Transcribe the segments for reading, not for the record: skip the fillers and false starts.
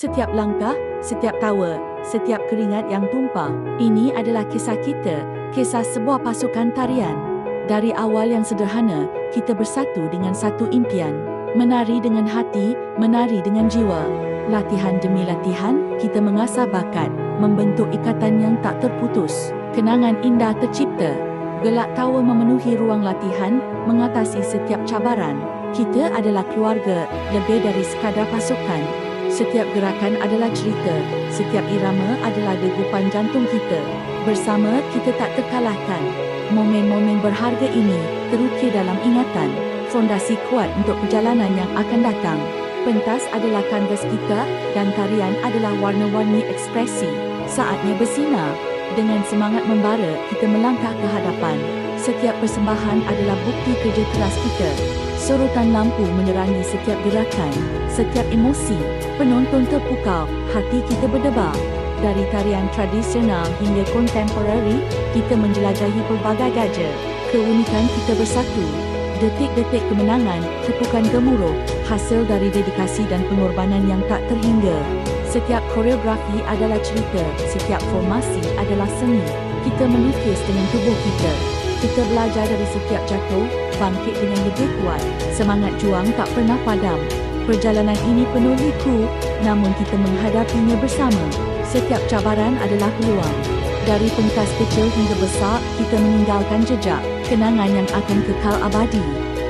Setiap langkah, setiap tawa, setiap keringat yang tumpah, ini adalah kisah kita, kisah sebuah pasukan tarian. Dari awal yang sederhana, kita bersatu dengan satu impian. Menari dengan hati, menari dengan jiwa. Latihan demi latihan, kita mengasah bakat, membentuk ikatan yang tak terputus. Kenangan indah tercipta. Gelak tawa memenuhi ruang latihan, mengatasi setiap cabaran. Kita adalah keluarga, lebih dari sekadar pasukan. Setiap gerakan adalah cerita, setiap irama adalah degupan jantung kita. Bersama kita tak terkalahkan. Momen-momen berharga ini terukir dalam ingatan, fondasi kuat untuk perjalanan yang akan datang. Pentas adalah kanvas kita dan tarian adalah warna-warni ekspresi. Saatnya bersinar. Dengan semangat membara, kita melangkah ke hadapan. Setiap persembahan adalah bukti kerja keras kita. Sorotan lampu menerangi setiap gerakan, setiap emosi. Penonton terpukau, hati kita berdebar. Dari tarian tradisional hingga kontemporari, kita menjelajahi pelbagai gaya. Keunikan kita bersatu. Detik-detik kemenangan, tepukan gemuruh, hasil dari dedikasi dan pengorbanan yang tak terhingga. Setiap koreografi adalah cerita, setiap formasi adalah seni. Kita melukis dengan tubuh kita. Kita belajar dari setiap jatuh, bangkit dengan lebih kuat. Semangat juang tak pernah padam. Perjalanan ini penuh liku, namun kita menghadapinya bersama. Setiap cabaran adalah peluang. Dari pentas kecil hingga besar, kita meninggalkan jejak, kenangan yang akan kekal abadi.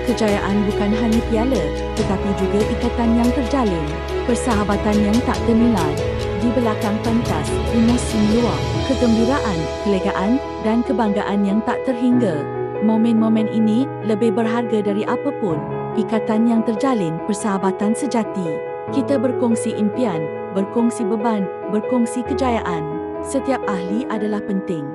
Kejayaan bukan hanya piala, tetapi juga ikatan yang terjalin. Persahabatan yang tak ternilai. Di belakang pentas, emosi meluap, kegembiraan, kelegaan dan kebanggaan yang tak terhingga. Momen-momen ini lebih berharga dari apapun. Ikatan yang terjalin, persahabatan sejati. Kita berkongsi impian, berkongsi beban, berkongsi kejayaan. Setiap ahli adalah penting.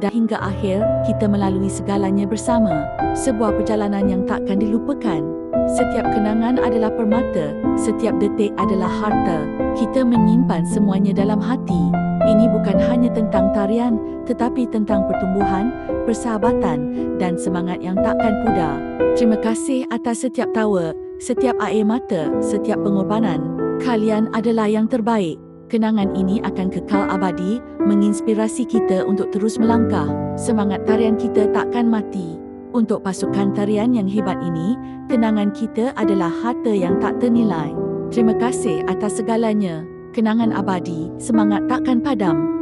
Dan hingga akhir, kita melalui segalanya bersama. Sebuah perjalanan yang takkan dilupakan. Setiap kenangan adalah permata, setiap detik adalah harta. Kita menyimpan semuanya dalam hati. Ini bukan hanya tentang tarian, tetapi tentang pertumbuhan, persahabatan dan semangat yang takkan pudar. Terima kasih atas setiap tawa, setiap air mata, setiap pengorbanan. Kalian adalah yang terbaik. Kenangan ini akan kekal abadi, menginspirasi kita untuk terus melangkah. Semangat tarian kita takkan mati. Untuk pasukan tarian yang hebat ini, kenangan kita adalah harta yang tak ternilai. Terima kasih atas segalanya. Kenangan abadi, semangat takkan padam.